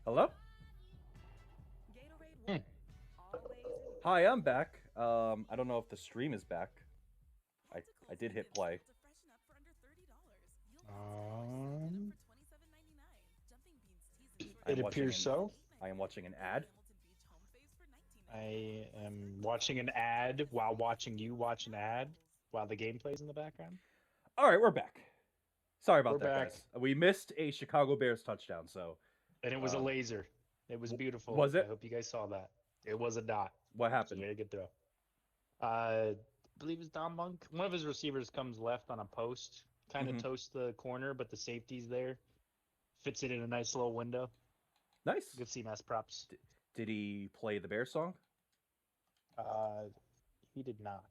Hello? Hmm. Hi, I'm back. I don't know if the stream is back. I did hit play. Um, I am it watching appears an so. I am watching an ad. I am watching an ad while watching you watch an ad while the game plays in the background. All right, we're back. Sorry We're about that, back, guys. We missed a Chicago Bears touchdown. So, and it was a um, laser. It was beautiful. was I it? hope you guys saw that. It was a dot. What It was a happened? very good throw. I believe it's Don Monk. One of his receivers comes left on a post, kind of Hmm. toasts the corner, but the safety's there. Fits it in a nice little window. Nice. Good CMS props. Did he play the Bears song? Uh, he did not.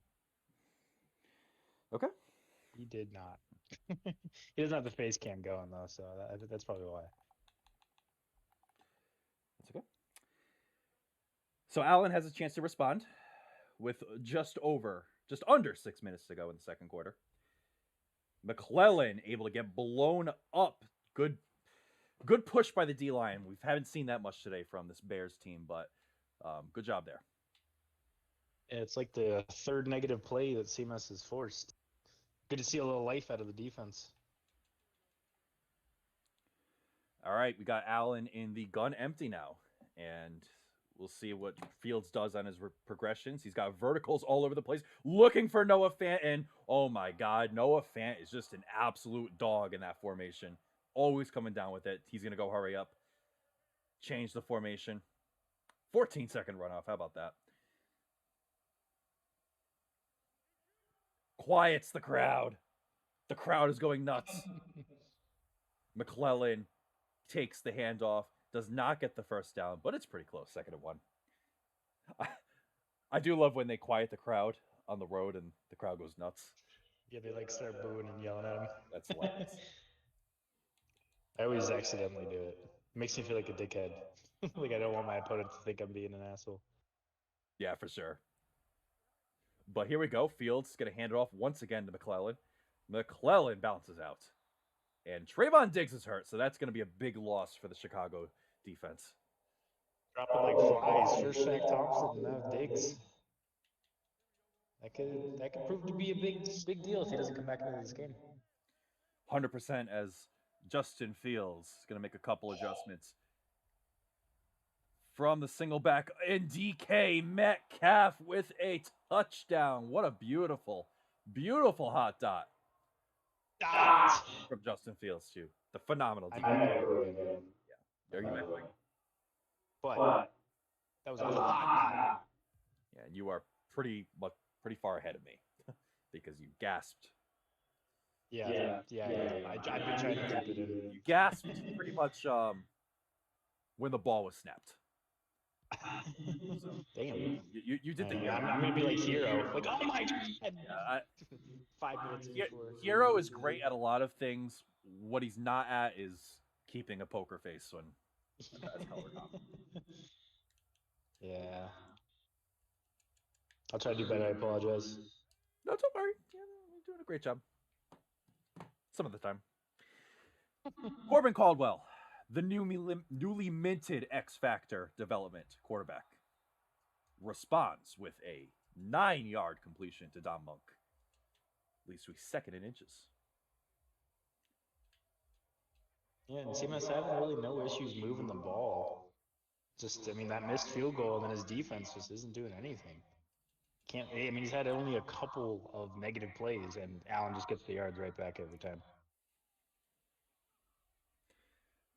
Okay, He did not. He doesn't have the face cam going though, so that's probably why. that's okay. So Allen has a chance to respond with just under 6 minutes to go in the second quarter. McClellan able to get blown up. Good push by the D line. We haven't seen that much today from this Bears team, but good job there. It's like the third negative play that CMS has forced. Good to see a little life out of the defense. All right, we got Allen in the gun empty now, and we'll see what Fields does on his progressions. He's got verticals all over the place, looking for Noah Fant, and oh my God, Noah Fant is just an absolute dog in that formation. Always coming down with it. He's gonna go hurry up, change the formation. 14-second runoff. How about that? Quiets the crowd. The crowd is going nuts. McClellan takes the handoff, does not get the first down, but it's pretty close. Second and one. I, I do love when they quiet the crowd on the road and the crowd goes nuts. Yeah, they like start booing and yelling at That's him. hilarious. I always accidentally do it. Makes me feel like a dickhead. Like I don't want my opponent to think I'm being an asshole. Yeah, for sure. But here we go. Fields going to hand it off once again to McClellan. McClellan bounces out. And Trayvon Diggs is hurt, so that's going to be a big loss for the Chicago defense. Dropping like flies. First Shaq Thompson, now Diggs. That could prove to be a big deal if he doesn't come back into this game. 100% as Justin Fields is going to make a couple adjustments. From the single back, and DK Metcalf with a touchdown. What a beautiful, beautiful hot dot Dot. from Justin Fields, too. The phenomenal I DK. know you were again. Are you echoing? But that was a hot dot. Yeah, and you are pretty far ahead of me because you gasped. Yeah. I've been trying to keep it in. You gasped pretty much when the ball was snapped. So Damn. you did the I'm gonna be like Hero. Like, oh my god. uh, 5 minutes before. Hero is great at a lot of things. What he's not at is keeping a poker face when that's color comp. Yeah. I'll try to do better. I apologize. No, don't worry. Yeah, you're doing a great job. Some of the time. Corbin Caldwell, the newly minted X Factor development quarterback, responds with a 9-yard completion to Dom Monk. Leads to a second in inches. Yeah, and CMS having really no issues moving the ball. Just, I mean, that missed field goal, and then his defense just isn't doing anything. Can't. I mean, he's had only a couple of negative plays, and Allen just gets the yards right back every time.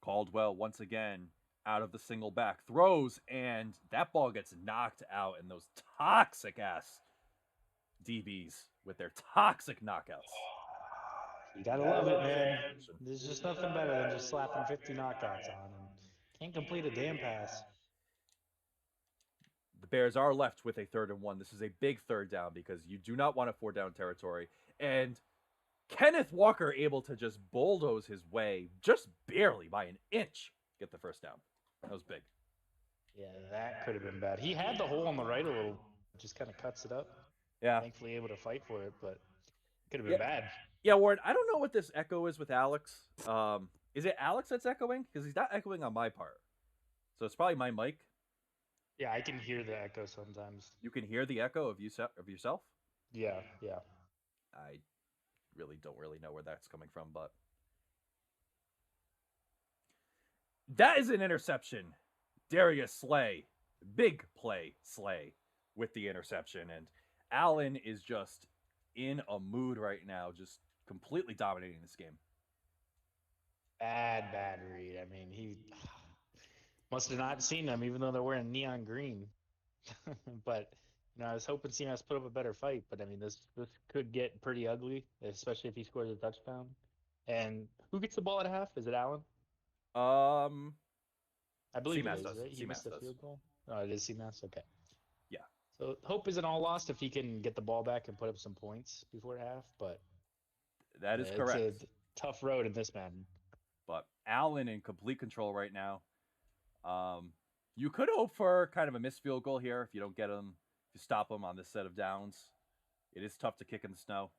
Caldwell once again out of the single back throws, and that ball gets knocked out. And those toxic ass DBs with their toxic knockouts. You gotta love it, man. There's just nothing better than just slapping 50 knockouts on and can't complete a damn pass. The Bears are left with a third and one. This is a big third down because you do not want a 4 down territory. And Kenneth Walker able to just bulldoze his way just barely by an inch, get the first down. That was big. Yeah, that could have been bad. He had the hole on the right a little, just kind of cuts it up. Yeah. Thankfully able to fight for it, but could have been bad. Yeah, Warren, I don't know what this echo is with Alex. Is it Alex that's echoing? Because he's not echoing on my part. So it's probably my mic. Yeah, I can hear the echo sometimes. You can hear the echo of yourself. Yeah, yeah. I really don't know where that's coming from, but that is an interception. Darius Slay, big play Slay with the interception, and Allen is just in a mood right now, just completely dominating this game. Bad read. I mean, he must have not seen them, even though they're wearing neon green. But I was hoping CMS put up a better fight. But I mean, this could get pretty ugly, especially if he scores a touchdown. And who gets the ball at half? Is it Allen? Um, I believe it CMAS is, does. right? He missed CMAS the does. field goal. Oh, it is CMAS. Okay. Yeah, So hope isn't all lost if he can get the ball back and put up some points before half. But that is it's a correct. tough road in this man. But Allen in complete control right now. You could hope for kind of a missed field goal here if you don't get him, if you stop him on this set of downs. It is tough to kick in the snow,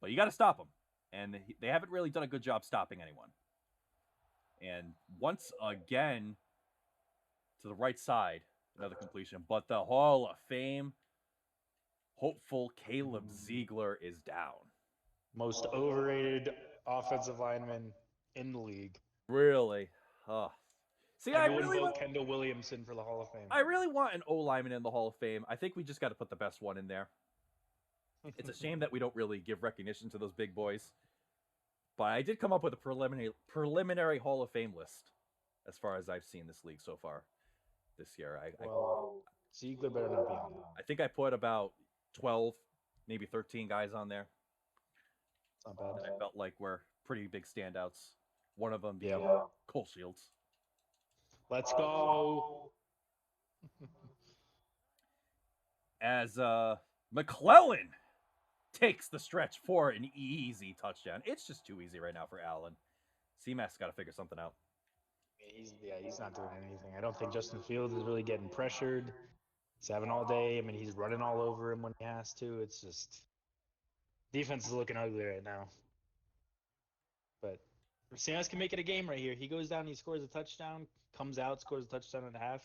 but you got to stop them, and they haven't really done a good job stopping anyone. And once again, to the right side, another completion, but the Hall of Fame hopeful Caleb Ziegler is down. Most overrated offensive lineman in the league. Really? See, Everyone vote Kendall Williamson for the Hall of Fame. I really want an O lineman in the Hall of Fame. I think we just got to put the best one in there. It's a shame that we don't really give recognition to those big boys. But I did come up with a preliminary Hall of Fame list as far as I've seen this league so far this year. Ziegler better not be on it. I think I put about 12, maybe 13 guys on there. It's not bad. I felt like were pretty big standouts. One of them being Cole Shields. Let's go. As McClellan takes the stretch for an easy touchdown. It's just too easy right now for Allen. CMAC's got to figure something out. He's not doing anything. I don't think Justin Fields is really getting pressured. He's having all day. I mean, he's running all over him when he has to. It's just defense is looking ugly right now. But CMS can make it a game right here. He goes down, he scores a touchdown, comes out, scores a touchdown and a half.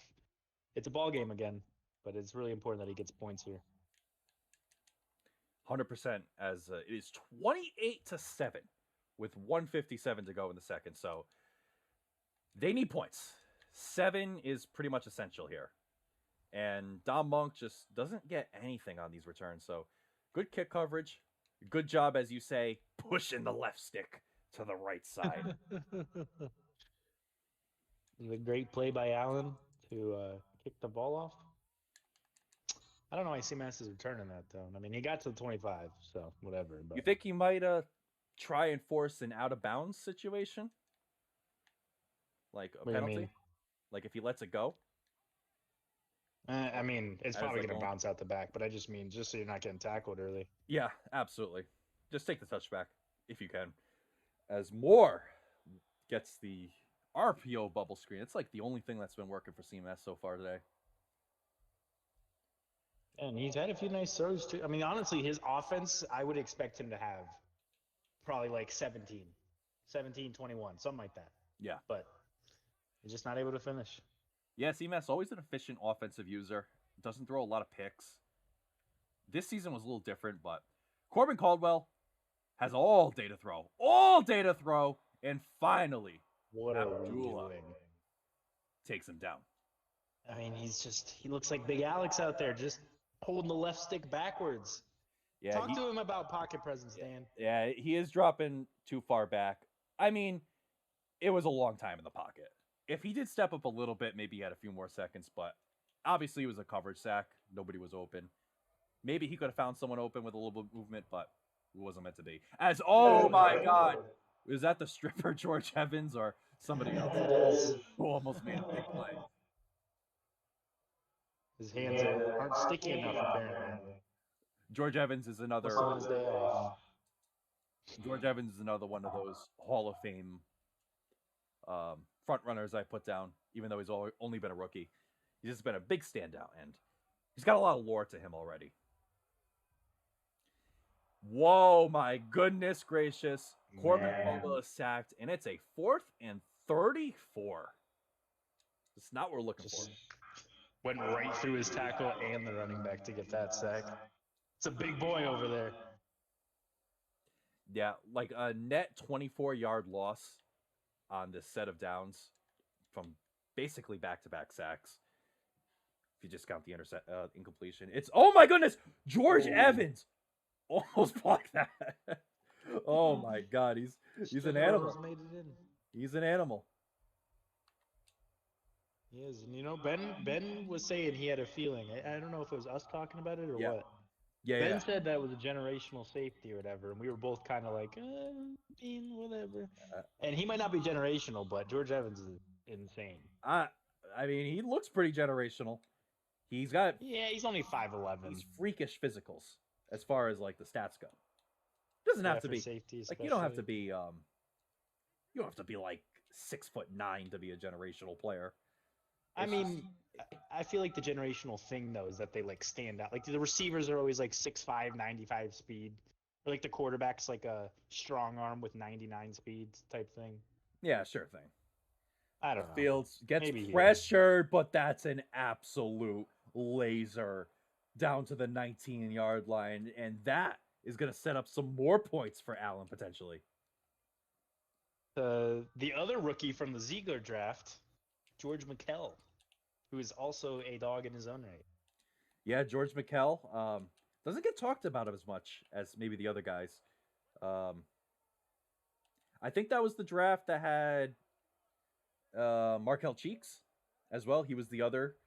It's a ball game again, but it's really important that he gets points here. 100%, as it is 28-7 with 1:57 to go in the second. So they need points. 7 is pretty much essential here. And Dom Monk just doesn't get anything on these returns. So good kick coverage. Good job, as you say, pushing the left stick to the right side. A great play by Allen to kick the ball off. I don't know why CMS is returning that, though. I mean, he got to the 25, so whatever. But You think he might try and force an out-of-bounds situation? Like a penalty? Like if he lets it go? I mean, it's probably going to bounce out the back, but I just mean just so you're not getting tackled early. Yeah, absolutely. Just take the touchback if you can. As Moore gets the RPO bubble screen. It's like the only thing that's been working for CMS so far today. And he's had a few nice throws, too. I mean, honestly, his offense, I would expect him to have probably like 17, 21, something like that. Yeah. But he's just not able to finish. Yeah, CMS always an efficient offensive user. Doesn't throw a lot of picks. This season was a little different, but Corbin Caldwell has all day to throw. And finally, what are we doing? Takes him down. I mean, he looks like Big Alex out there, just holding the left stick backwards. Yeah, Talk to him about pocket presence, Dan. Yeah, he is dropping too far back. I mean, it was a long time in the pocket. If he did step up a little bit, maybe he had a few more seconds, but obviously it was a coverage sack. Nobody was open. Maybe he could have found someone open with a little bit of movement, but it wasn't meant to be. Oh my God. Is that the stripper George Evans or somebody else who almost made a big play? His hands aren't sticky enough, apparently. George Evans is another. George Evans is another one of those Hall of Fame front runners I put down, even though he's only been a rookie. He's just been a big standout, and he's got a lot of lore to him already. Whoa, my goodness gracious. Corbin Caldwell is sacked, and it's a 4th and 34. It's not what we're looking Just for. went right through his tackle and the running back to get that sack. It's a big boy over there. Yeah, like a net 24-yard loss on this set of downs from basically back-to-back sacks. If you just count the incompletion, it's oh my goodness, George Evans almost blocked that. Oh my god, he's an animal. Made it in. He's an animal. He is, and you know, Ben was saying he had a feeling. I don't know if it was us talking about it or Yeah. what. Yeah, Ben yeah. said that was a generational safety or whatever, and we were both kind of like, whatever. And he might not be generational, but George Evans is insane. I mean, he looks pretty generational. He's got He's only 5'11". He's freakish physicals as far as like the stats go. Doesn't have to for be safety, like you don't have to be you don't have to be like 6'9" to be a generational player. I mean, I feel like the generational thing though is that they like stand out. Like the receivers are always like 6'5", 95 speed. Or like the quarterback's like a strong arm with 99 speeds type thing. Yeah, sure thing. I don't know. Fields gets Maybe pressured, but that's an absolute laser down to the 19-yard line, and that is going to set up some more points for Allen potentially. The other rookie from the Ziegler draft, George McKell, who is also a dog in his own right. Yeah, George McKell doesn't get talked about as much as maybe the other guys. I think that was the draft that had Markel Cheeks as well. He was the other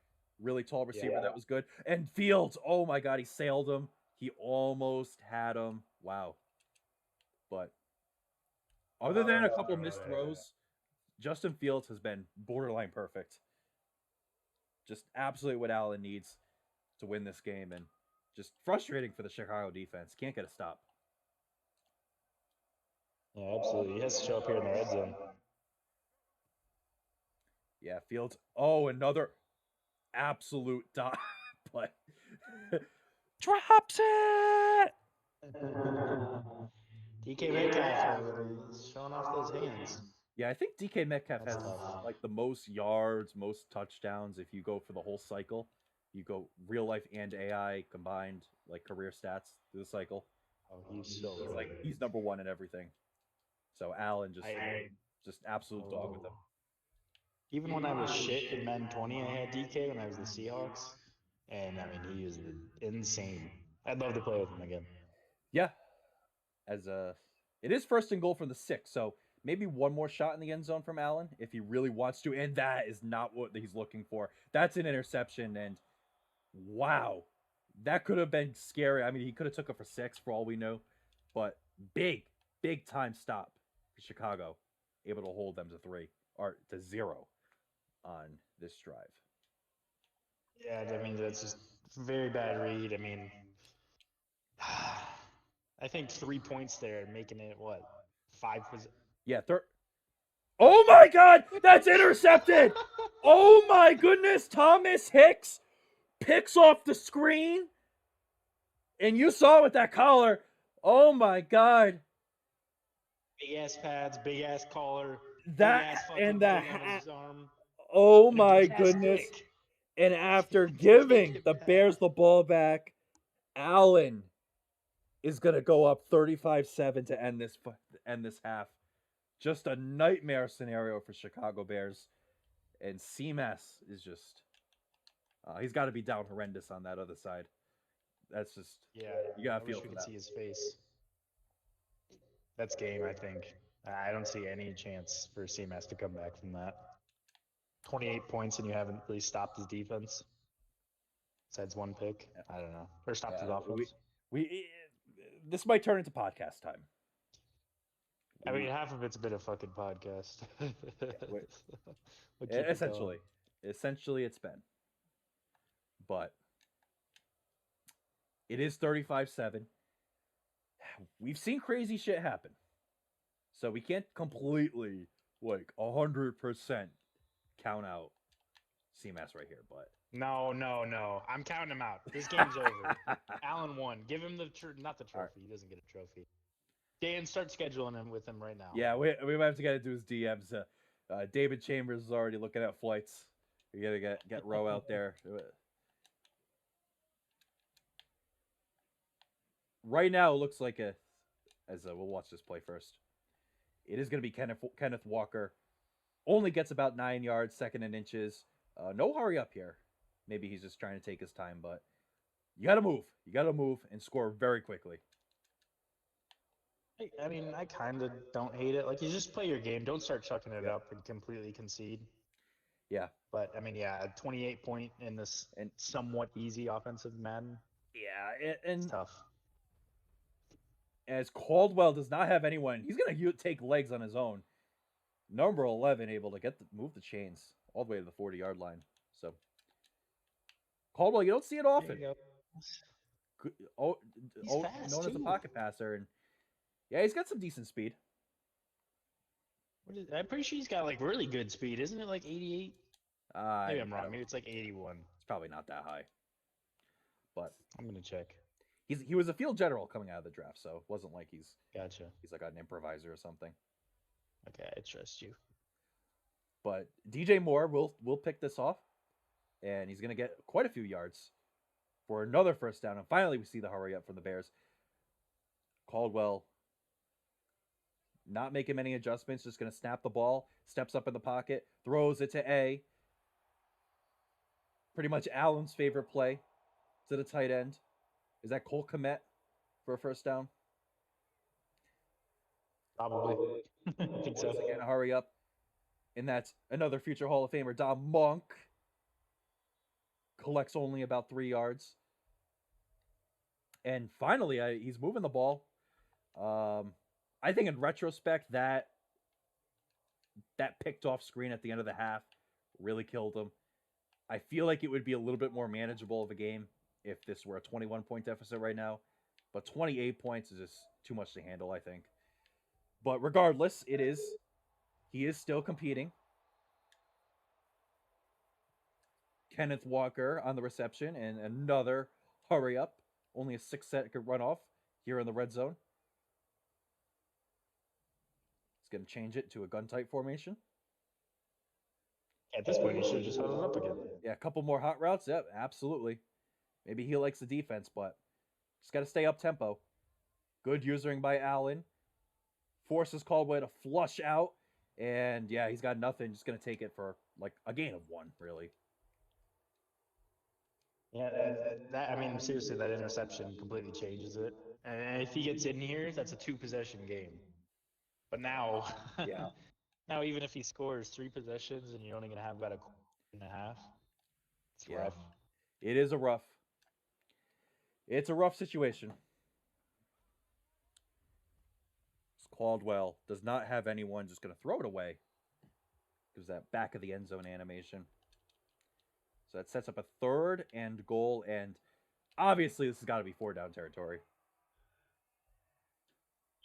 really tall receiver that was good. And Fields, oh my god, he sailed him. He almost had him. Wow. But other than a couple missed throws, Justin Fields has been borderline perfect. Just absolutely what Allen needs to win this game, and just frustrating for the Chicago defense. Can't get a stop. Yeah, absolutely. He has to show up here in the red zone. Yeah, Fields. Oh, another absolute dot, but drops it. DK Metcalf, he's showing off those hands. Yeah, I think DK Metcalf That's has tough. like the most yards, most touchdowns. If you go for the whole cycle, you go real life and AI combined, like career stats through the cycle. Oh, he's so good. He's number one in everything. So Allen just absolute dog with him. Even when I was shit in Men 20, I had DK when I was the Seahawks, and I mean he is insane. I'd love to play with him again. Yeah, it is first and goal from the 6, so maybe one more shot in the end zone from Allen if he really wants to, and that is not what he's looking for. That's an interception, and wow, that could have been scary. I mean, he could have took it for 6 for all we know, but big time stop for Chicago, able to hold them to 3 or to 0 on this drive. Yeah, I mean that's just very bad read. I mean, I think 3 points there, making it what 5 was. Yeah, Oh my god, that's intercepted! Oh my goodness, Thomas Hicks picks off the screen. And you saw with that collar. Oh my god. Big ass pads, big ass collar, that and the hat. Oh my goodness. And after giving the Bears the ball back, Allen is going to go up 35-7 to end this half. Just a nightmare scenario for Chicago Bears. And CMS is just he's got to be down horrendous on that other side. That's just you gotta feel for that. We could see his face. That's game, I think. I don't see any chance for CMS to come back from that. 28 points and you haven't really stopped his defense. Besides one pick, I don't know, or stopped his offense. This might turn into podcast time. I mean, half of it's been a fucking podcast. Essentially, it's been. But it is 35-7. We've seen crazy shit happen. So we can't completely, 100% count out CMS right here, but... No. I'm counting him out. This game's over. Allen won. Give him not the trophy. Right. He doesn't get a trophy. Dan, start scheduling him with him right now. Yeah, we might have to get into his DMs. David Chambers is already looking at flights You gotta get Rowe out there. Right now, it looks like we'll watch this play first. It is going to be Kenneth Walker. Only gets about 9 yards, second and inches. No hurry up here. Maybe he's just trying to take his time, but you got to move. You got to move and score very quickly. I mean, I kind of don't hate it. Like, you just play your game. Don't start chucking it up and completely concede. Yeah. But, I mean, yeah, 28 point in this somewhat easy offensive Madden. Yeah, and it's tough. As Caldwell does not have anyone, he's going to take legs on his own. Number 11 able to move the chains all the way to the 40-yard line. So Caldwell, you don't see it often. He's fast, known as a pocket passer, and yeah, he's got some decent speed. I'm pretty sure he's got like really good speed, isn't it? Like 88. Maybe I'm wrong. Maybe it's like 81. It's probably not that high, but I'm gonna check. He was a field general coming out of the draft, so it wasn't like he's like an improviser or something. Okay, I trust you. But DJ Moore will pick this off, and he's gonna get quite a few yards for another first down. And finally, we see the hurry up from the Bears. Caldwell not making many adjustments, just gonna snap the ball, steps up in the pocket, throws it to A. Pretty much Allen's favorite play to the tight end. Is that Cole Kmet for a first down? Probably. I think so. Again, hurry up. And that's another future Hall of Famer, Dom Monk. Collects only about 3 yards. And finally, he's moving the ball. I think in retrospect, that picked off screen at the end of the half really killed him. I feel like it would be a little bit more manageable of a game if this were a 21-point deficit right now. But 28 points is just too much to handle, I think. But regardless, he is still competing. Kenneth Walker on the reception and another hurry up. Only a 6-second runoff here in the red zone. He's going to change it to a gun tight formation. At this point, he should have just held it up again. Yeah, a couple more hot routes. Yep, absolutely. Maybe he likes the defense, but just got to stay up tempo. Good usering by Allen. Forces Caldwell to flush out. And yeah, he's got nothing. Just going to take it for like a gain of 1, really. Yeah, I mean, seriously, that interception completely changes it. And if he gets in here, that's a 2-possession game. But now, yeah. Now even if he scores 3 possessions and you're only going to have about a quarter and a half, it's rough. It is It's a rough situation. Caldwell does not have anyone, just going to throw it away. Gives that back of the end zone animation. So that sets up a 3rd and goal, and obviously this has got to be 4-down territory.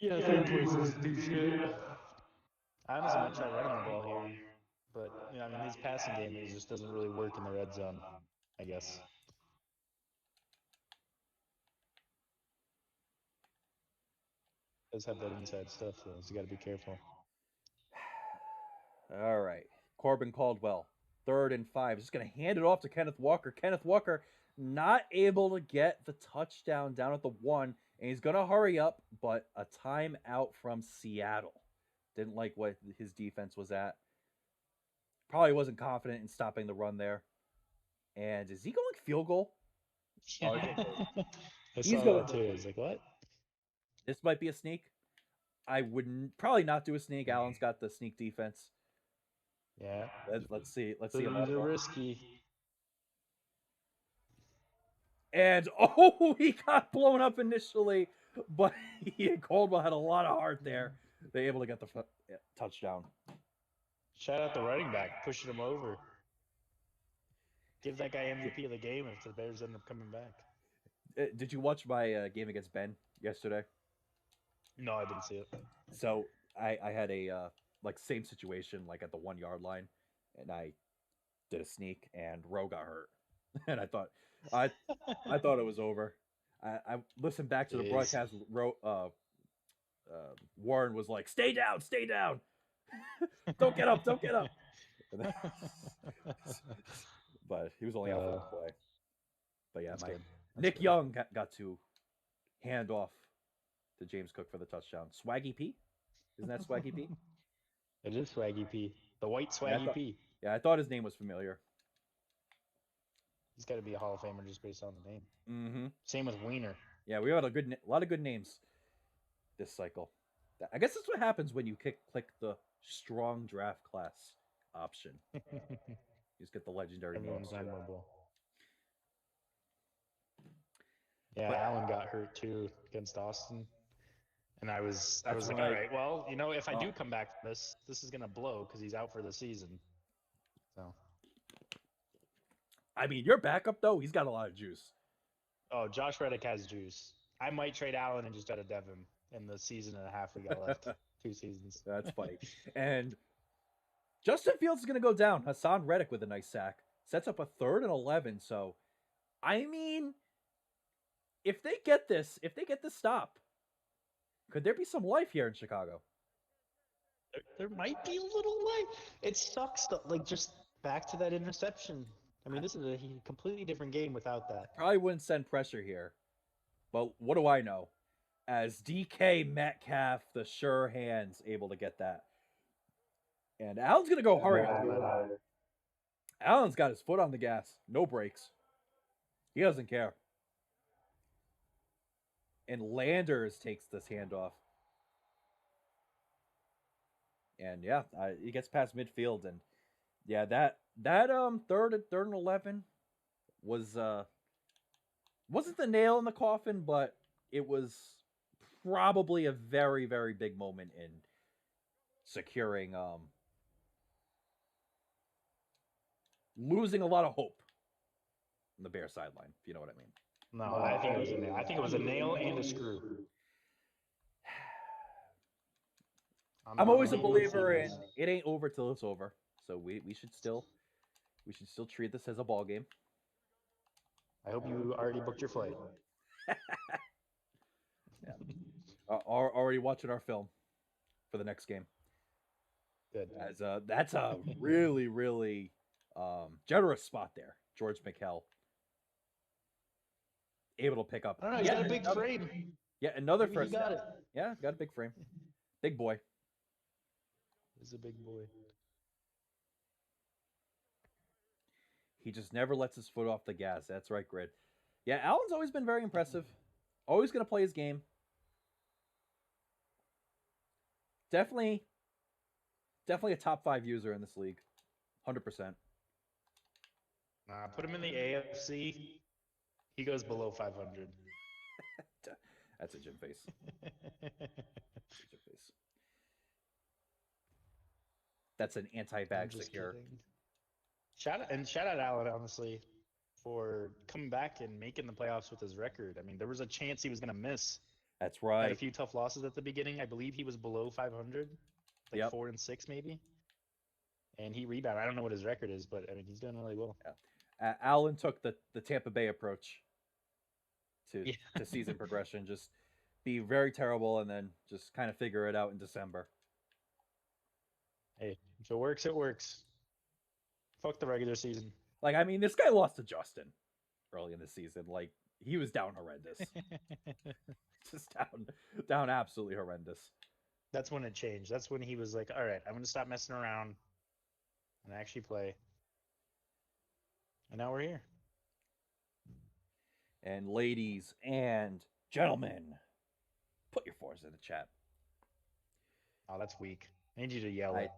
Yeah, 3 points doesn't do shit. I honestly might try running the ball here, but I mean, his passing game just doesn't really work in the red zone, I guess. Does have that inside stuff though, so you got to be careful. All right, Corbin Caldwell, 3rd and 5. Just going to hand it off to Kenneth Walker. Kenneth Walker not able to get the touchdown down at the 1, and he's going to hurry up, but a timeout from Seattle. Didn't like what his defense was at. Probably wasn't confident in stopping the run there. And is he going field goal? Yeah. I saw that too. I was like, what? This might be a sneak. I would probably not do a sneak. Allen's got the sneak defense. Yeah. Let's see. They're risky. And he got blown up initially, but Caldwell had a lot of heart there. They're able to get the touchdown. Shout out the running back, pushing him over. Give that guy MVP of the game if the Bears end up coming back. Did you watch my game against Ben yesterday? No, I didn't see it. So I had a same situation at the 1-yard line, and I did a sneak, and Rowe got hurt, and I thought it was over. I listened back to the broadcast. Warren was like, "Stay down, stay down, don't get up." But he was only out for one play. But yeah, That's my good. That's Nick good. Young got to hand off to James Cook for the touchdown. Swaggy P, isn't that Swaggy P? It is Swaggy P. The white Yeah, Swaggy P. yeah, I thought his name was familiar. He's got to be a Hall of Famer just based on the name. Mm-hmm. Same with Wiener. Yeah, we had a lot of good names this cycle. I guess that's what happens when you click the strong draft class option. You just get the legendary names. Everyone's memorable. Yeah, But Allen got hurt too against Austin. And I was That's like, right. all right, well, if I Oh. do come back from this is gonna blow because he's out for the season. So, I mean, your backup though, he's got a lot of juice. oh, Josh Reddick has juice. I might trade Allen and just try to dev him in the season and a half we got left. 2 seasons. That's funny. And Justin Fields is going to go down. Hassan Reddick with a nice sack sets up a 3rd and 11. So, I mean, if they get this stop, could there be some life here in Chicago? There might be a little life. It sucks though. Like just back to that interception. I mean, this is a completely different game without that. Probably wouldn't send pressure here. But what do I know? As DK Metcalf, the sure hands, able to get that. And Allen's going to go hard. Allen's got his foot on the gas. No brakes. He doesn't care. And Landers takes this handoff. And yeah, he gets past midfield, and yeah, that 3rd and 11 was wasn't the nail in the coffin, but it was probably a very, very big moment in securing losing a lot of hope on the Bear sideline, if you know what I mean. No, I think it was a nail. I think it was a nail and a screw. I'm always a believer in it ain't over till it's over. So we should still treat this as a ball game. I hope you already booked your flight. Yeah. Already watching our film for the next game. Good. That's a really, really generous spot there. George McHale able to pick up. I don't know. He's got a big frame. Yeah, another Maybe first. He got it. Yeah, got a big frame. Big boy. He's a big boy. He just never lets his foot off the gas. That's right, Grid. Yeah, Allen's always been very impressive. Always going to play his game. Definitely a top 5 user in this league. 100%. Put him in the AFC. He goes below 500. That's a gym face. That's an anti-bag secure. Shout out Allen, honestly, for coming back and making the playoffs with his record. I mean, there was a chance he was going to miss. That's right. Had a few tough losses at the beginning. I believe he was below 500, like 4-6 maybe. And he rebounded. I don't know what his record is, but I mean, he's doing really well. Yeah. Allen took the Tampa Bay approach to season progression. Just be very terrible and then just kind of figure it out in December. Hey, if it works, it works. Fuck the regular season. Like, I mean, this guy lost to Justin early in the season. Like, he was down horrendous. Just down absolutely horrendous. That's when it changed. That's when he was like, all right, I'm going to stop messing around and actually play. And now we're here. And ladies and gentlemen, put your fours in the chat. Oh, that's weak. I need you to yell it.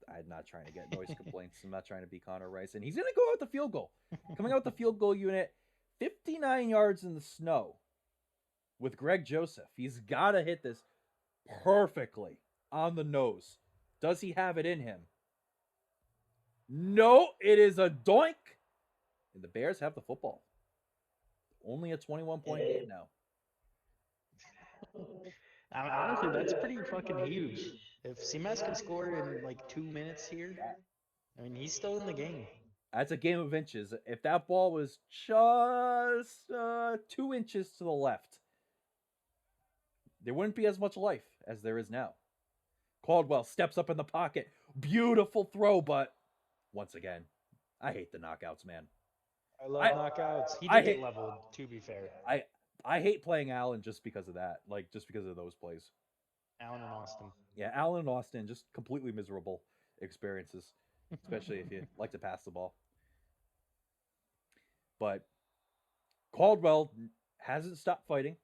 I'm not trying to get noise complaints. I'm not trying to be Connor Rice. And he's going to go out the field goal. Coming out the field goal unit, 59 yards in the snow with Greg Joseph. He's got to hit this perfectly on the nose. Does he have it in him? No, it is a doink. And the Bears have the football. Only a 21-point game now. Honestly, that's pretty fucking huge. If Seamus can score in like 2 minutes here, I mean, he's still in the game. That's a game of inches. If that ball was just 2 inches to the left, there wouldn't be as much life as there is now. Caldwell steps up in the pocket. Beautiful throw, but once again, I hate the knockouts, man. I love I knockouts. He I did hate get leveled, to be fair. I I hate playing Allen just because of that. Like just because of those plays. Allen and Austin. Yeah, Allen and Austin just completely miserable experiences, especially if you like to pass the ball. But Caldwell hasn't stopped fighting.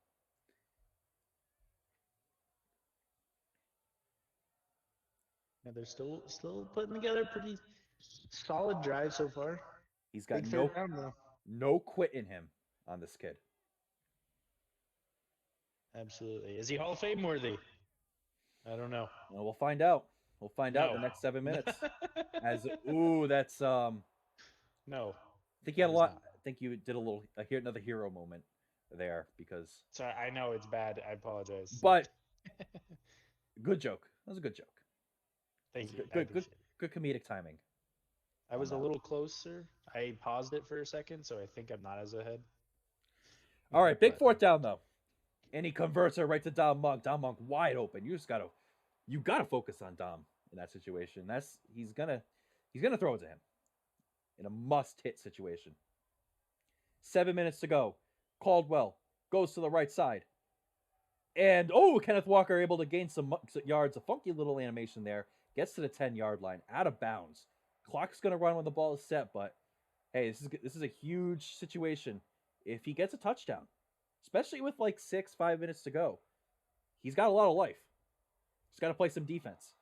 Yeah, they're still putting together pretty solid drive so far. He's got Big third down though. no quit in him on this kid. Absolutely. Is he Hall of Fame worthy? I don't know. Well, we'll find out. We'll find out in No. the next 7 minutes. As that's No. I think you had a He's lot. not. I think you did another hero moment there because. Sorry, I know it's bad. I apologize. But good joke. That was a good joke. Thank you. Good comedic timing. I was a little closer. I paused it for a second, so I think I'm not as ahead. All right, big fourth down though, and he converts her right to Dom Monk. Dom Monk wide open. You gotta focus on Dom in that situation. He's gonna throw it to him in a must hit situation. 7 minutes to go. Caldwell goes to the right side. And Kenneth Walker able to gain some yards. A funky little animation there. Gets to the 10-yard line, out of bounds. Clock's gonna run when the ball is set, but hey, this is a huge situation. If he gets a touchdown, especially with like 5 minutes to go, he's got a lot of life. He's got to play some defense.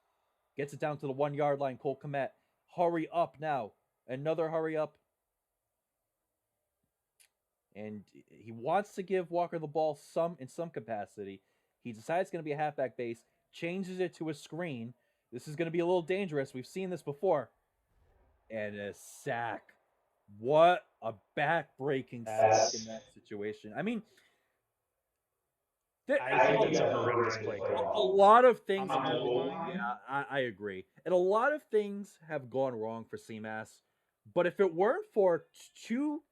Gets it down to the 1-yard line. Cole Kmet, hurry up now. Another hurry up. And he wants to give Walker the ball in some capacity. He decides it's going to be a halfback base, changes it to a screen. This is going to be a little dangerous. We've seen this before. And a sack. What a back-breaking sack in that situation. I mean, I think it's a horrendous play call. A lot of things. On the goal line? Yeah, I agree. And a lot of things have gone wrong for CMAS. But if it weren't for two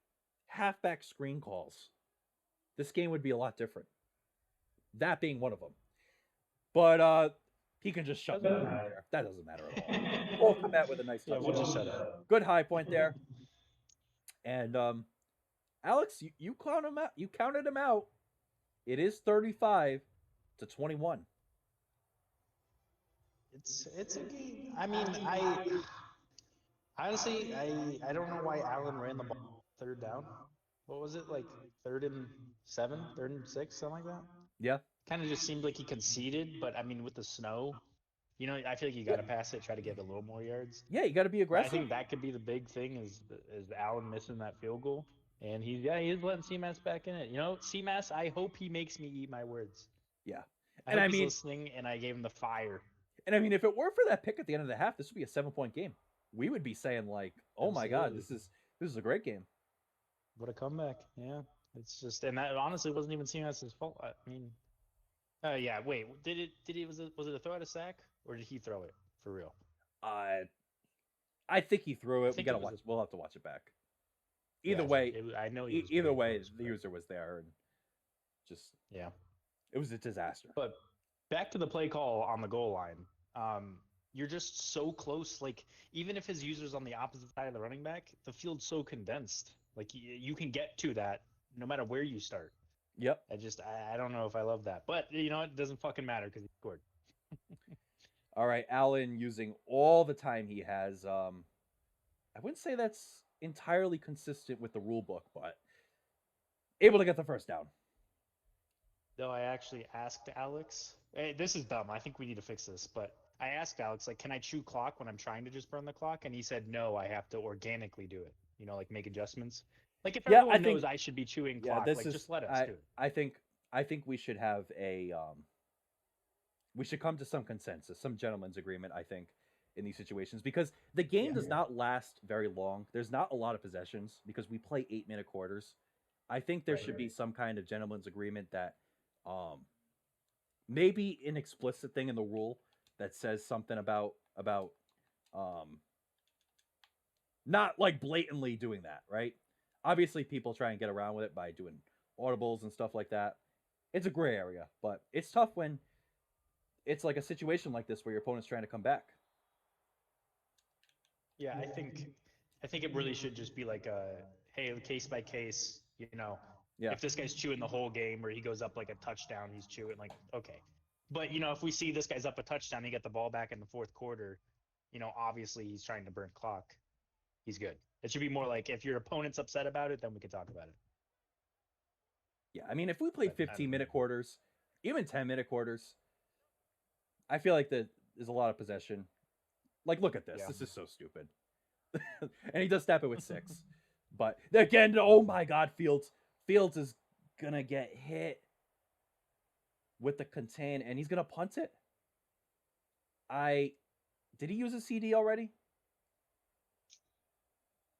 halfback screen calls, this game would be a lot different. That being one of them. But he can just shut me down there. That doesn't matter at all. Cole Kmet with a nice touchdown. We'll just shut up. Good high point there. And Alex, you counted him out. You counted him out. It is 35-21. It's a game. I mean, honestly I don't know why Allen ran the ball third down. What was it, like 3rd and 7, 3rd and 6, something like that? Yeah. Kind of just seemed like he conceded, but I mean with the snow, I feel like you got to pass it, try to get a little more yards. Yeah, you got to be aggressive. I think that could be the big thing is Allen missing that field goal. And he is letting CMAS back in it. CMAS, I hope he makes me eat my words. Yeah. I hope he's listening, and I gave him the fire. And I mean, if it were for that pick at the end of the half, this would be a 7-point game. We would be saying like, "Oh my God, this is a great game." What a comeback! Yeah, it's just, and that honestly wasn't even CMAS's fault. I mean, yeah. Wait, was it a throw at a sack, or did he throw it for real? I think he threw it. We'll have to watch it back. Either way, I know. Either way, the user was there, and just it was a disaster. But back to the play call on the goal line. You're just so close. Like even if his user's on the opposite side of the running back, the field's so condensed. Like you can get to that no matter where you start. Yep. I don't know if I love that, but it doesn't fucking matter because he scored. All right, Allen using all the time he has. I wouldn't say that's entirely consistent with the rule book, but able to get the first down. Though I actually asked Alex, this is dumb. I think we need to fix this, but I asked Alex, like, can I chew clock when I'm trying to just burn the clock? And he said, no, I have to organically do it. Like make adjustments. Like if everyone knows I should be chewing clock, just let us do it. I think we should have we should come to some consensus, some gentleman's agreement, I think, in these situations, because the game does not last very long. There's not a lot of possessions because we play 8-minute quarters. I think there should be some kind of gentleman's agreement that maybe an explicit thing in the rule that says something about not like blatantly doing that, right? Obviously people try and get around with it by doing audibles and stuff like that. It's a gray area, but it's tough when it's like a situation like this where your opponent's trying to come back. Yeah, I think it really should just be like a hey, case by case, you know, Yeah. if this guy's chewing the whole game or he goes up like a touchdown, he's chewing like okay. But you know, if we see this guy's up a touchdown, he get the ball back in the fourth quarter, you know, obviously he's trying to burn clock. He's good. It should be more like if your opponent's upset about it, then we can talk about it. Yeah, I mean, if we played But I don't 15-minute quarters, even 10-minute quarters, I feel like there's a lot of possession. Like, look at this. yeah. This is so stupid. And he does snap it with 6. But again, oh my God, Fields is gonna get hit with the contain, and he's gonna punt it. Did he use a CD already?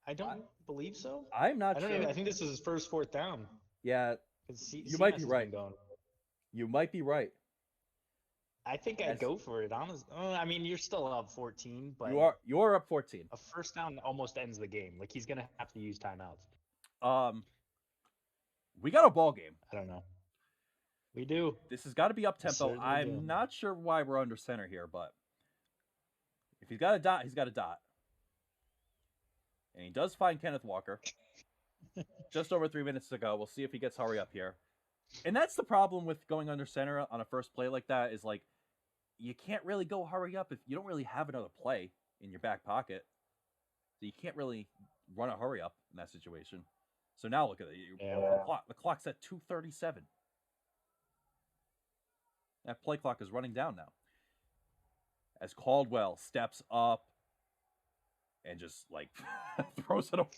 I don't believe so. I'm not I don't sure. even I think this is his first fourth down. Yeah, Because you might be right. You might be right. I think I'd go for it. Honestly, I mean, you're still up 14, but You are up 14. a first down almost ends the game. Like he's gonna have to use timeouts. We got a ball game. I don't know. We do. This has got to be up tempo. Certainly I'm do. not sure why we're under center here, but if he's got a dot, he's got a dot. And he does find Kenneth Walker just over 3 minutes to go. We'll see if he gets hurry up here. And that's the problem with going under center on a first play like that is like you can't really go hurry up if you don't really have another play in your back pocket. So you can't really run a hurry up in that situation. So now look at it. Yeah. The clock's at 2:37. That play clock is running down now. As Caldwell steps up and just like throws it away.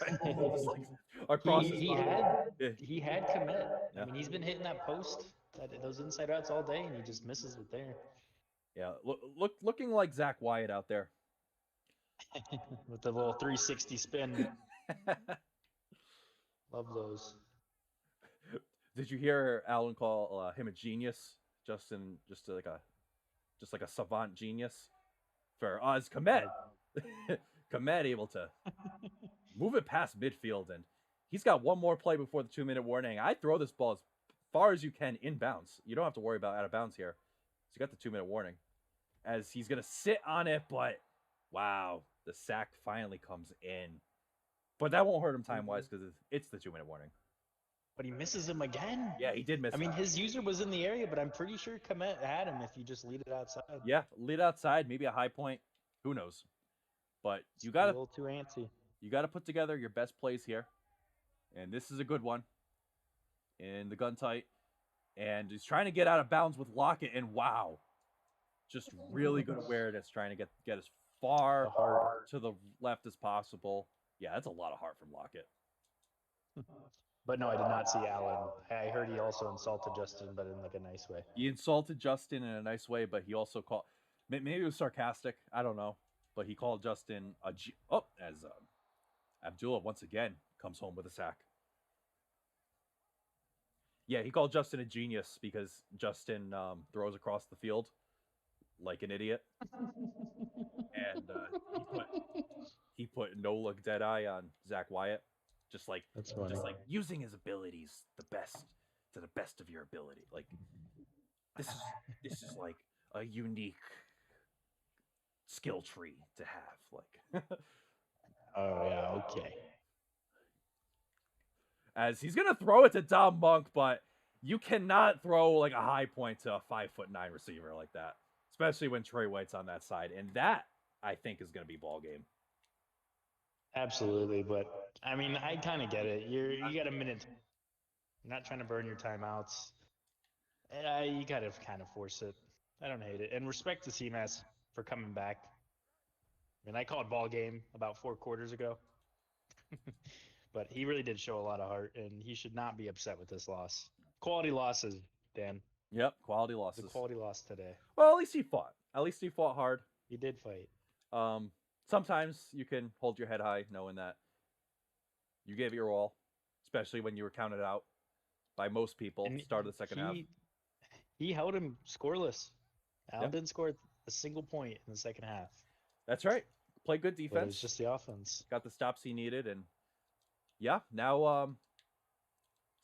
Just, like, across he had commit. Yeah. I mean, he's been hitting that post, those inside routes all day, and he just misses it there. Yeah, looking like Zach Wyatt out there. With the little 360 spin. Love those. Did you hear Alan call him a genius? Justin, just like a savant genius for Oz Komet. Komet able to move it past midfield, and he's got one more play before the 2-minute warning. I throw this ball as far as you can in bounds. You don't have to worry about out of bounds here. So you got the 2-minute warning. As he's gonna sit on it, but wow, the sack finally comes in. But that won't hurt him time-wise because it's the 2-minute warning. But he misses him again. Yeah, he did miss. I mean, his user was in the area, but I'm pretty sure Komet had him if you just lead it outside. Yeah, lead outside, maybe a high point. Who knows? But you got a little too antsy. You got to put together your best plays here, and this is a good one. In the gun tight, and he's trying to get out of bounds with Lockett, and wow, just really good awareness, trying to get as far to the left as possible. Yeah, that's a lot of heart from Lockett. But no, I did not see Allen. I heard he also insulted Justin, but in like a nice way. He insulted Justin in a nice way, but he also called. Maybe it was sarcastic. I don't know, but he called Justin as Abdullah once again comes home with a sack. Yeah, he called Justin a genius because Justin throws across the field like an idiot, and he put no look dead eye on Zach Wyatt. Just like using his abilities to the best of your ability. Like this is like a unique skill tree to have. Like oh yeah, okay. As he's gonna throw it to Dom Monk, but you cannot throw like a high point to a 5'9" receiver like that, especially when Trey White's on that side, and that I think is gonna be ball game. Absolutely, but I mean, I kind of get it. You got a minute. You're not trying to burn your timeouts. You got to kind of force it. I don't hate it. And respect to CMAS for coming back. I mean, I called ball game about 4 quarters ago. But he really did show a lot of heart, and he should not be upset with this loss. Quality losses, Dan. Yep, quality losses. The quality loss today. Well, at least he fought. At least he fought hard. He did fight. Sometimes you can hold your head high knowing that you gave it your all, especially when you were counted out by most people at the start of the second half. He held him scoreless. Allen didn't score a single point in the second half. That's right. Played good defense. But it was just the offense. Got the stops he needed, and yeah, now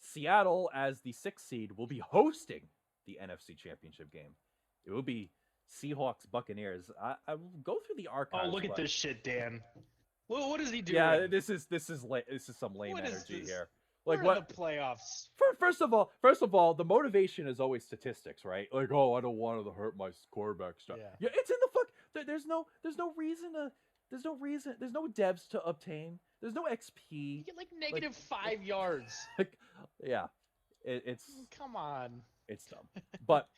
Seattle as the 6th seed will be hosting the NFC Championship game. It will be Seahawks Buccaneers. I will go through the archives. Oh, look at this shit, Dan. Well, what is he Yeah, doing? this is some lame What is energy this? here. Like We're in the what? playoffs. First of all, the motivation is always statistics, right? Like, oh, I don't want to hurt my quarterback stuff. Yeah. Yeah, it's in the fuck. There's no reason to. There's no devs to obtain. There's no You XP. get like Like, negative 5 yards. like yeah, it's Come on. it's dumb. But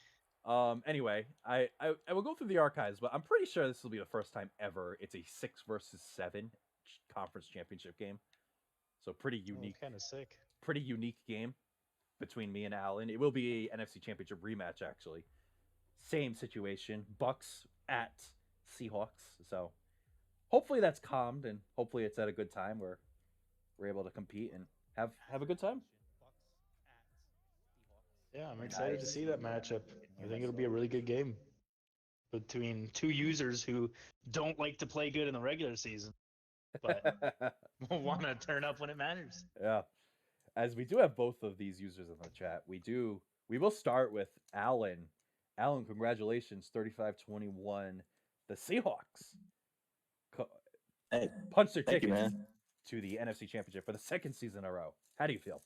anyway, I will go through the archives, but I'm pretty sure this will be the first time ever it's a 6 versus 7 conference championship game. So Oh, kind of sick. pretty unique game between me and Alan. It will be a NFC Championship rematch, actually. Same situation, Bucks at Seahawks. So hopefully that's calmed, and hopefully it's at a good time where we're able to compete and have a good time. Yeah, I'm And excited to see that matchup. I think it'll be a really good game between two users who don't like to play good in the regular season, but want to turn up when it matters. yeah, as we do have both of these users in the chat, we will start with Alan. Alan, congratulations, 35-21. The Seahawks Hey, punched their thank you, tickets man. to the NFC Championship for the second season in a row. How do you feel?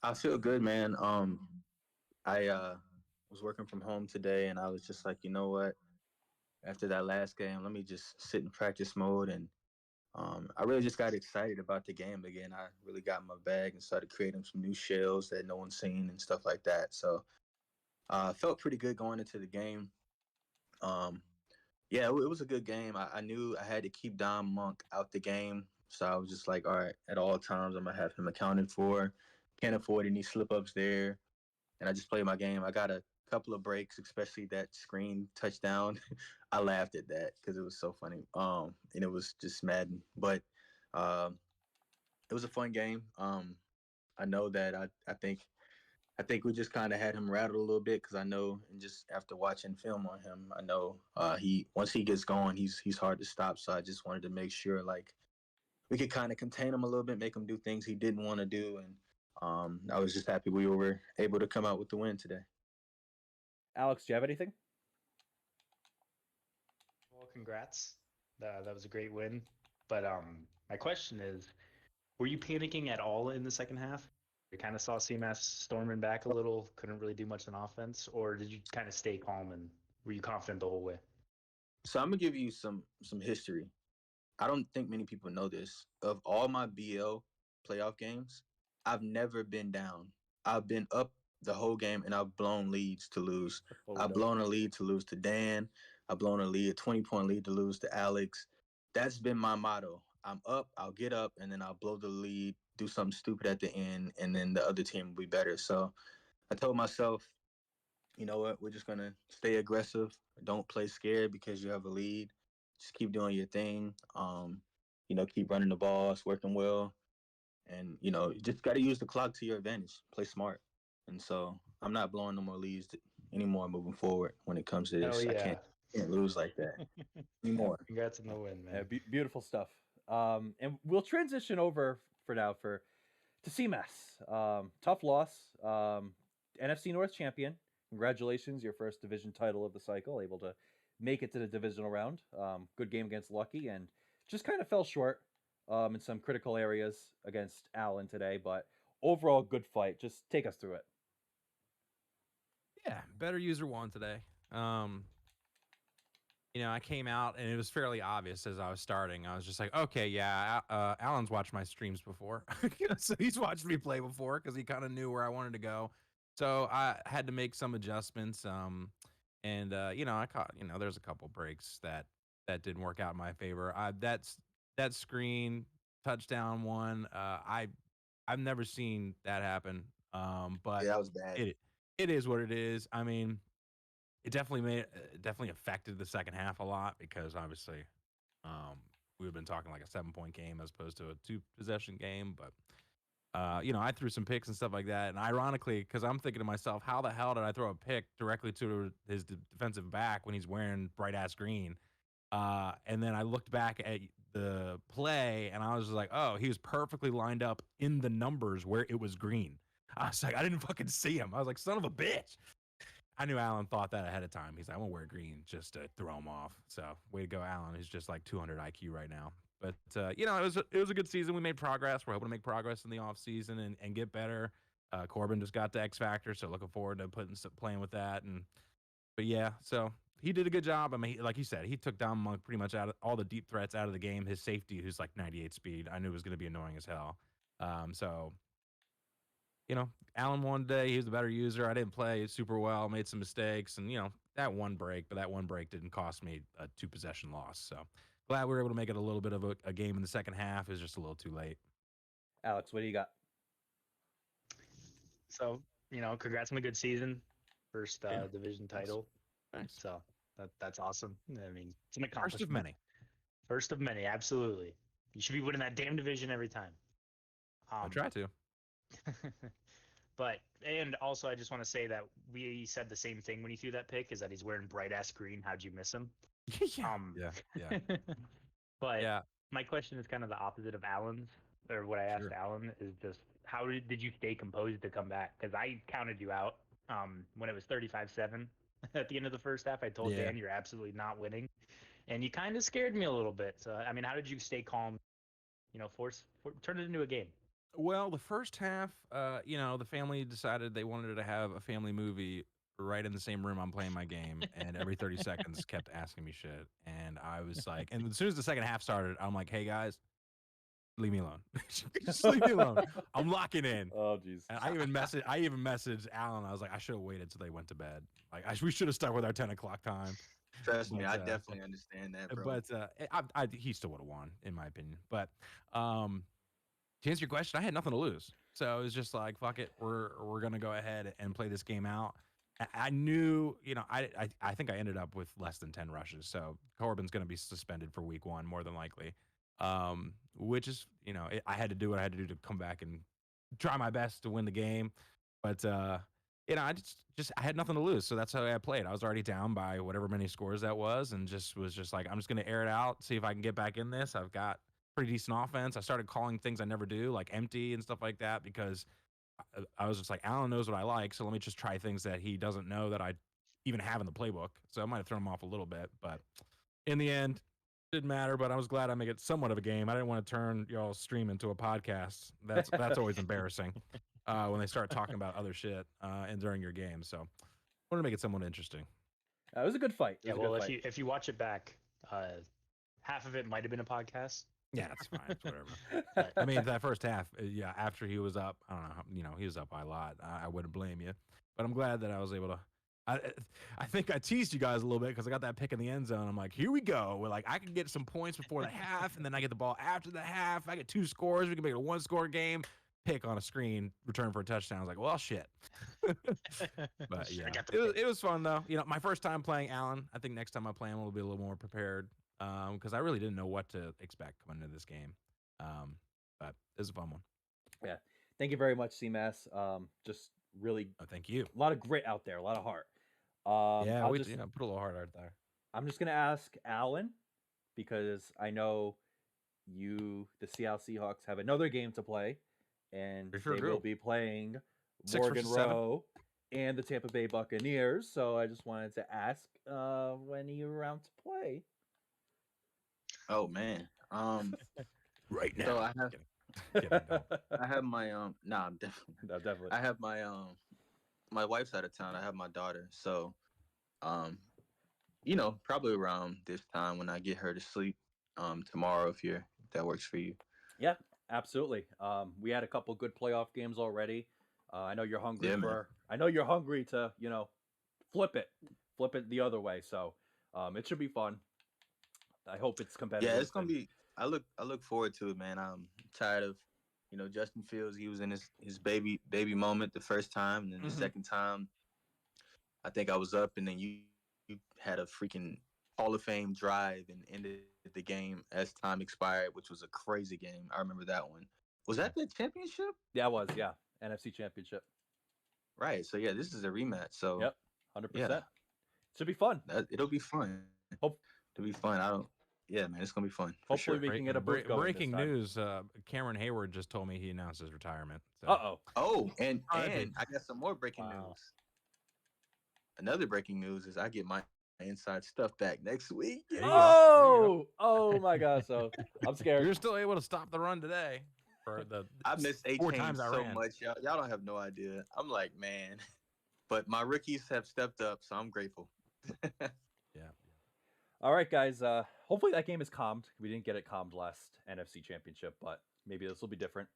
I feel good, man. I was working from home today, and I was just like, you know what? After that last game, let me just sit in practice mode, and I really just got excited about the game again. I really got in my bag and started creating some new shells that no one's seen and stuff like that. So I felt pretty good going into the game. Um, yeah, it was a good game. I knew I had to keep Don Monk out the game, so I was just like, all right, at all times I'm gonna have him accounted for. Can't afford any slip ups there, and I just played my game. I got a couple of breaks, especially that screen touchdown. I laughed at that because it was so funny. And it was just Madden, but um, it was a fun game. I know that I think we just kind of had him rattled a little bit because I know, and just after watching film on him, I know he once he gets going, he's hard to stop. So I just wanted to make sure like we could kind of contain him a little bit, make him do things he didn't want to do, and I was just happy we were able to come out with the win today. Alex, do you have anything? Well, congrats. That was a great win. But my question is, were you panicking at all in the second half? You kind of saw CMS storming back a little, couldn't really do much on offense, or did you kind of stay calm and were you confident the whole way? So I'm gonna give you some history. I don't think many people know this. Of all my BL playoff games, I've never been down. I've been up the whole game and I've blown leads to lose. Oh I've no. blown a lead to lose to Dan. I've blown a lead, a 20-point lead to lose to Alex. That's been my motto. I'm up, I'll get up, and then I'll blow the lead, do something stupid at the end, and then the other team will be better. So I told myself, you know what, we're just gonna stay aggressive. Don't play scared because you have a lead. Just keep doing your thing. Keep running the ball. It's working well, and you just got to use the clock to your advantage. Play smart, and so I'm not blowing no more leads anymore moving forward. When it comes to Hell this, I yeah. can't lose like that anymore. Congrats on the win, man. Beautiful stuff. And we'll transition over for now for to CMAS. Tough loss. NFC North champion. Congratulations, your first division title of the cycle. Able to make it to the divisional round. Good game against Lucky, and just kind of fell short in some critical areas against Allen today. But overall, good fight. Just take us through it. Yeah, better user won today. Um, I came out and it was fairly obvious as I was starting. I was just like, okay, yeah, Alan's watched my streams before, so he's watched me play before because he kind of knew where I wanted to go. So I had to make some adjustments. And I caught, there's a couple breaks that didn't work out in my favor. That screen touchdown one. I've never seen that happen. But Yeah, that was bad. it is what it is. I mean, it definitely affected the second half a lot because obviously um we've been talking like a 7 point game as opposed to a 2 possession game. But I threw some picks and stuff like that, and ironically, because I'm thinking to myself, how the hell did I throw a pick directly to his defensive back when he's wearing bright ass green? And then I looked back at the play and I was just like, oh, he was perfectly lined up in the numbers where it was green. I was like, I didn't fucking see him. I was like, son of a bitch. I knew Alan thought that ahead of time. He's like, I'm gonna wear green just to throw him off. So way to go, Alan. He's just like 200 IQ right now. But it was a good season. We made progress. We're hoping to make progress in the off season and get better. Corbin just got the X Factor, so looking forward to playing with that. But yeah, so he did a good job. I mean, like you said, he took down Monk pretty much out of all the deep threats out of the game. His safety, who's like 98 speed, I knew was going to be annoying as hell. So Allen won today. He was the better user. I didn't play super well, made some mistakes, and that one break, but that one break didn't cost me a 2-possession loss. So glad we were able to make it a little bit of a game in the second half. It was just a little too late. Alex, what do you got? So, congrats on the good season. First Yeah. division title. Nice. So that's awesome. I mean, it's an First accomplishment. of many. First of many, absolutely. You should be winning that damn division every time. I try to. And also I just want to say that we said the same thing when he threw that pick, is that he's wearing bright ass green. How'd you miss him? Yeah. But Yeah. my question is kind of the opposite of Alan's, or what I asked Sure. Alan is just how did you stay composed to come back? Because I counted you out when it was 35-7 at the end of the first half. I told Yeah. Dan you're absolutely not winning, and you kind of scared me a little bit. So I mean, how did you stay calm? Turn it into a game. Well, the first half, the family decided they wanted to have a family movie right in the same room I'm playing my game, and every 30 seconds kept asking me shit. And I was like, and as soon as the second half started, I'm like, hey guys, leave me alone. Just leave me alone. I'm locking in. Oh, jeez. And I even messaged Alan. I was like, I should have waited till they went to bed. Like, we should have stuck with our 10 o'clock time. Trust me, But, I definitely understand that, bro. But he still would have won, in my opinion. But to answer your question, I had nothing to lose, so it was just like, fuck it, we're gonna go ahead and play this game out. I knew, I think I ended up with less than 10 rushes, so Corbin's gonna be suspended for week 1 more than likely. Which is, I had to do what I had to do to come back and try my best to win the game. But I I had nothing to lose, so that's how I played. I was already down by whatever many scores that was, and was just like, I'm just gonna air it out, see if I can get back in this. I've got pretty decent offense. I started calling things I never do, like empty and stuff like that, because I was just like, Alan knows what I like, so let me just try things that he doesn't know that I even have in the playbook. So I might have thrown him off a little bit, but in the end, didn't matter. But I was glad I make it somewhat of a game. I didn't want to turn y'all's stream into a podcast. That's always embarrassing when they start talking about other shit and during your game. So I wanted to make it somewhat interesting. It was a good fight. If you watch it back, half of it might have been a podcast. Yeah, it's fine. It's whatever. I mean, that first half, after he was up, I don't know, he was up by a lot. I wouldn't blame you, but I'm glad that I was able to. I think I teased you guys a little bit because I got that pick in the end zone. I'm like, here we go. We're like, I can get some points before the half, and then I get the ball after the half. I get 2 scores. We can make it a 1-score game. Pick on a screen, return for a touchdown. I was like, well, shit. But yeah, it was fun though. My first time playing Allen. I think next time I play him, we'll be a little more prepared. Because I really didn't know what to expect coming into this game. But it was a fun one. Yeah. Thank you very much, CMAS. Just really thank you. A lot of grit out there, a lot of heart. Put a little heart out there. I'm just gonna ask Alan, because I know the Seattle Seahawks have another game to play, and they will be playing Morgan Rowe and the Tampa Bay Buccaneers. So I just wanted to ask when you're around to play. Oh man. Right now. So I have my definitely. I have my my wife's out of town. I have my daughter. So probably around this time when I get her to sleep tomorrow, if that works for you. Yeah, absolutely. We had a couple good playoff games already. I know you're hungry I know you're hungry to, flip it the other way. So it should be fun. I hope it's competitive. Yeah, it's gonna be. I look forward to it, man. I'm tired of, Justin Fields. He was in his baby moment the first time, and then the second time, I think I was up, and then you had a freaking Hall of Fame drive and ended the game as time expired, which was a crazy game. I remember that one. Was that the championship? Yeah, it was. Yeah, NFC Championship. Right. So yeah, this is a rematch. So yep, 100%. Should be fun. It'll be fun. It'll be fun. Yeah, man, it's gonna be fun. Hopefully we can get a booth going. Breaking news: Cameron Hayward just told me he announced his retirement. So. Oh, and I got some more breaking news. another breaking news is I get my inside stuff back next week. There you go. Oh my God! So I'm scared. You're still able to stop the run today. For the I missed 4 A-Chain times I so ran. much. Y'all don't have no idea. I'm like, man. But my rookies have stepped up, so I'm grateful. Yeah. All right, guys. Hopefully that game is calmed. We didn't get it calmed last NFC Championship, but maybe this will be different.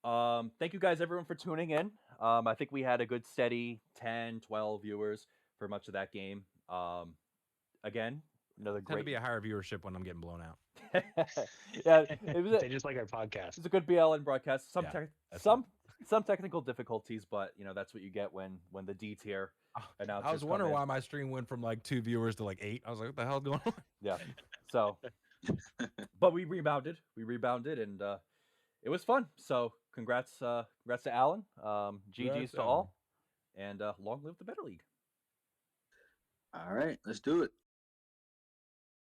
Thank you guys, everyone, for tuning in. I think we had a good steady 10, 12 viewers for much of that game. Again, another Tend to great. be a higher viewership when I'm getting blown out. Yeah, it was They just like our podcast. it's a good BLN broadcast. Yeah, that's Some technical difficulties, but that's what you get when the D tier announcers. I was wondering why my stream went from like 2 viewers to like 8. I was like, what the hell's going on? Yeah. So, but we rebounded. And it was fun. So congrats to Alan. GG's Congrats, to all, and long live the Better League. All right, let's do it.